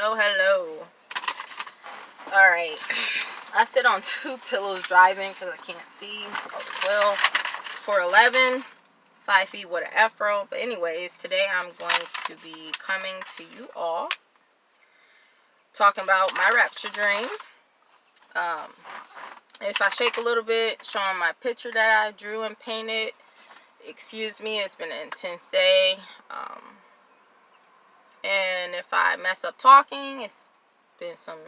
Hello. Alright. I sit on 2 pillows driving because I can't see. Well, 4'11", 5 feet with an afro. But anyways, today I'm going to be coming to you all talking about my rapture dream. If I shake a little bit, showing my picture that I drew and painted. Excuse me, it's been an intense day. And if I mess up talking, it's been some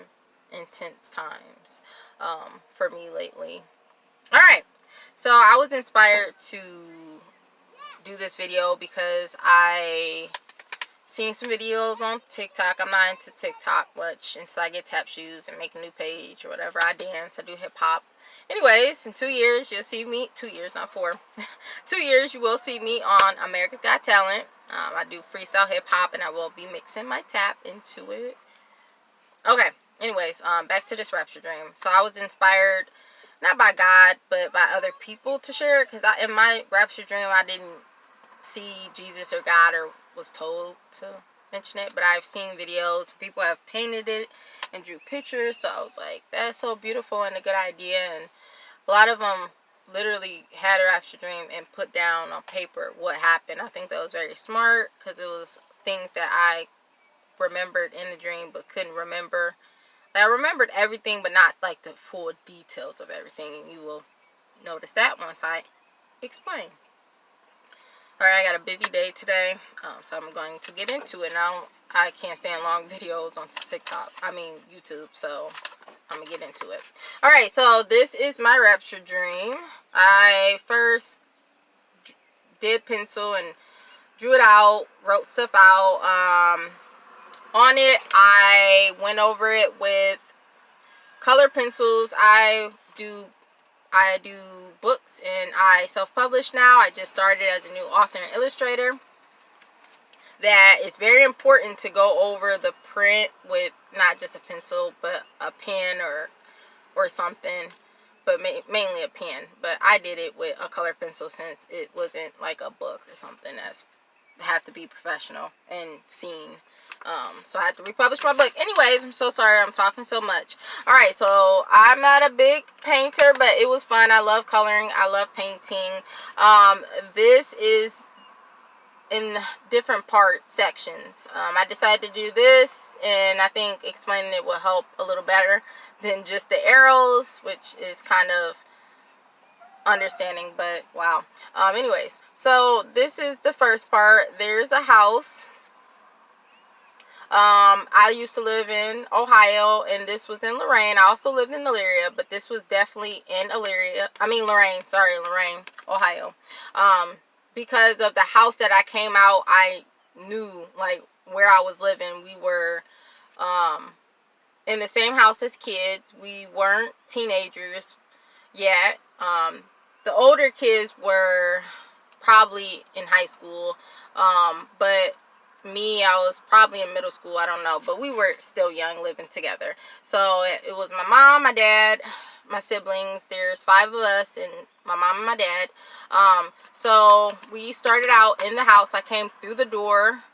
intense times for me lately. Alright, so I was inspired to do this video because I seen some videos on TikTok. I'm not into TikTok much until I get tap shoes and make a new page or whatever. I dance, I do hip hop. Anyways, in 2 years you'll see me, 2 years, not 4. 2 years you will see me on America's Got Talent. I do freestyle hip hop and I will be mixing my tap into it. Okay, anyways, back to this rapture dream. So I was inspired not by God but by other people to share it, because in my rapture dream I didn't see Jesus or God or was told to mention it, but I've seen videos. People have painted it and drew pictures, so I was like, that's so beautiful and a good idea. And a lot of them literally had a rapture dream and put down on paper what happened. I think that was very smart, because it was things that I remembered in the dream but couldn't remember. I remembered everything but not like the full details of everything, and you will notice that once I explain. Alright, I got a busy day today, so I'm going to get into it. Now, I can't stand long videos on YouTube, so I'm going to get into it. Alright, so this is my rapture dream. I first did pencil and drew it out, wrote stuff out. On it, I went over it with color pencils. I do books and I self-publish now. I just started as a new author and illustrator. That it's very important to go over the print with not just a pencil but a pen or something, but mainly a pen. But I did it with a color pencil since it wasn't like a book or something that's have to be professional and seen. So I had to republish my book. Anyways, I'm so sorry I'm talking so much. Alright, so I'm not a big painter, but it was fun. I love coloring. I love painting. This is in different sections. I decided to do this, and I think explaining it will help a little better than just the arrows, which is kind of understanding, but wow. Anyways, so this is the first part. There's a house. I used to live in Ohio, and this was in Lorraine. I also lived in Elyria, but this was definitely in Lorraine. Sorry, Lorraine, Ohio. Because of the house that I came out, I knew like where I was living. We were in the same house as kids. We weren't teenagers yet. The older kids were probably in high school, but me, I was probably in middle school, I don't know, but we were still young, living together. So it was my mom, my dad, my siblings. There's 5 of us, and my mom and my dad. So we started out in the house. I came through the door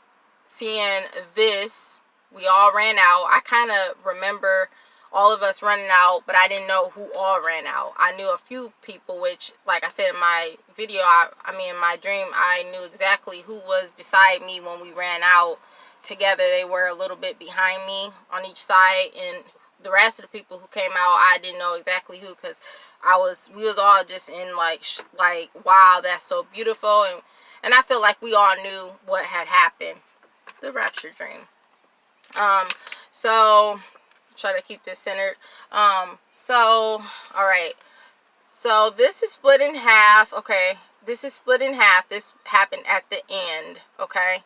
seeing this. We all ran out. I kind of remember all of us running out, but I didn't know who all ran out. I knew a few people, which, like I said in my video, in my dream, I knew exactly who was beside me when we ran out together. They were a little bit behind me on each side, and the rest of the people who came out, I didn't know exactly who, because we was all just in like wow, that's so beautiful, and I feel like we all knew what had happened. The rapture dream. So try to keep this centered. Alright, so this is split in half. Okay, this is split in half. This happened at the end. Okay,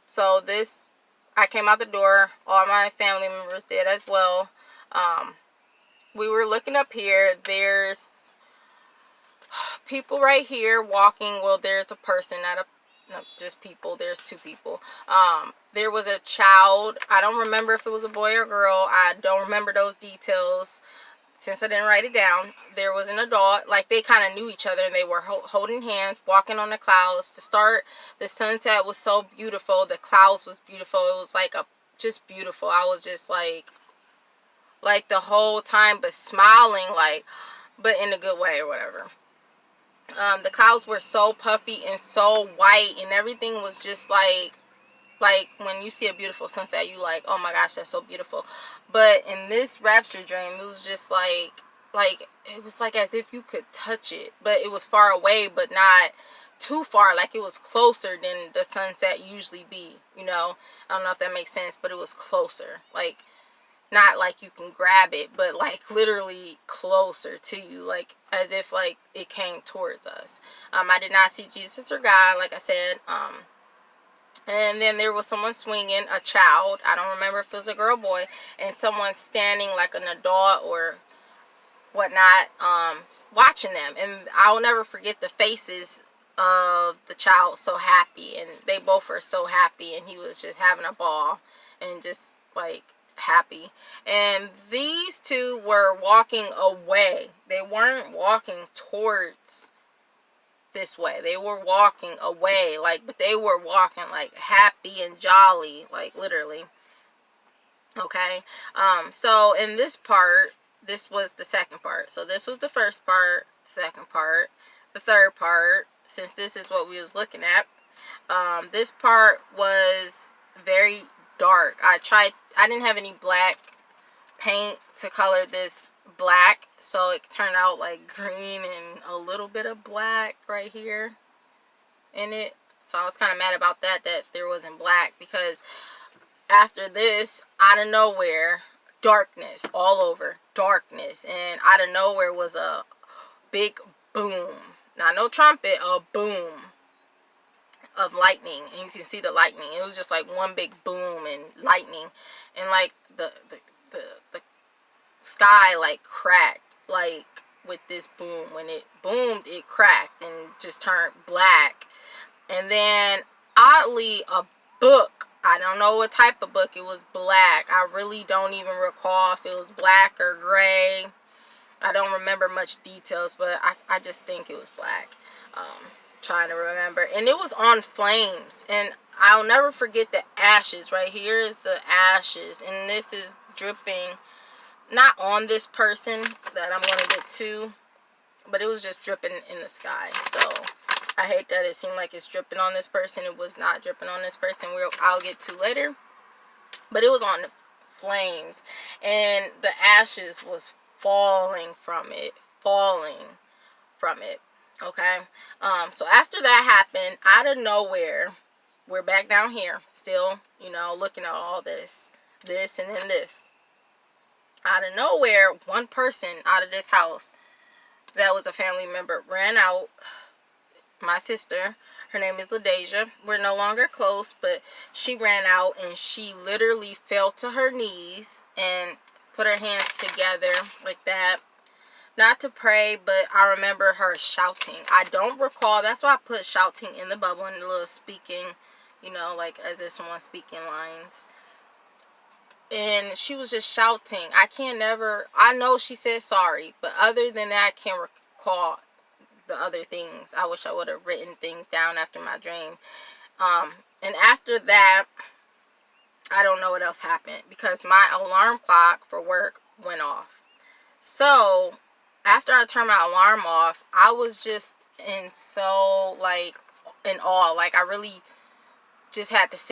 so this, I came out the door, all my family members did as well. We were looking up here. There's people right here walking. Well, there's a person, not just people. There's 2 people. There was a child. I don't remember if it was a boy or girl. I don't remember those details since I didn't write it down. There was an adult. Like, they kind of knew each other, and they were holding hands, walking on the clouds. To start, the sunset was so beautiful. The clouds was beautiful. It was like a just beautiful. I was just like the whole time, but smiling, like, but in a good way or whatever. The clouds were so puffy and so white, and everything was just like when you see a beautiful sunset, you like, oh my gosh, that's so beautiful. But in this rapture dream, it was just like it was like as if you could touch it, but it was far away, but not too far. Like it was closer than the sunset usually be, you know. I don't know if that makes sense, but it was closer. Like not like you can grab it, but like literally closer to you, like as if like it came towards us. I did not see Jesus or God, like I said. And then there was someone swinging a child. I don't remember if it was a girl or boy, and someone standing like an adult or whatnot, watching them. And I'll never forget the faces of the child, so happy, and they both were so happy, and he was just having a ball and just like happy. And these two were walking away. They weren't walking towards this way. They were walking away, like, but they were walking like happy and jolly, like literally. Okay. So in this part, this was the second part. So this was the first part, second part, the third part, since this is what we was looking at. This part was very dark. I didn't have any black paint to color this black, so it turned out like green and a little bit of black right here in it. So I was kind of mad about that there wasn't black, because after this, out of nowhere, darkness all over, darkness, and out of nowhere was a big boom. Not no trumpet, a boom of lightning, and you can see the lightning. It was just like one big boom and lightning, and like the sky like cracked, like with this boom. When it boomed, it cracked and just turned black. And then oddly, a book, I don't know what type of book, it was black. I really don't even recall if it was black or gray. I don't remember much details, but I just think it was black. Trying to remember, and it was on flames, and I'll never forget the ashes. Right here is the ashes, and this is dripping, not on this person that I'm going to get to, but it was just dripping in the sky. So I hate that it seemed like it's dripping on this person. It was not dripping on this person. I'll get to later, but it was on flames, and the ashes was falling from it, okay. So after that happened, out of nowhere, we're back down here still, you know, looking at all this, and then this. Out of nowhere, one person out of this house that was a family member ran out. My sister, her name is LaDeja. We're no longer close, but she ran out, and she literally fell to her knees and put her hands together like that. Not to pray, but I remember her shouting. I don't recall. That's why I put shouting in the bubble and a little speaking, you know, like as if someone speaking lines. And she was just shouting. I know she said sorry, but other than that, I can't recall the other things. I wish I would have written things down after my dream. And after that, I don't know what else happened, because my alarm clock for work went off. So after I turned my alarm off, I was just in awe. Like I really just had to sit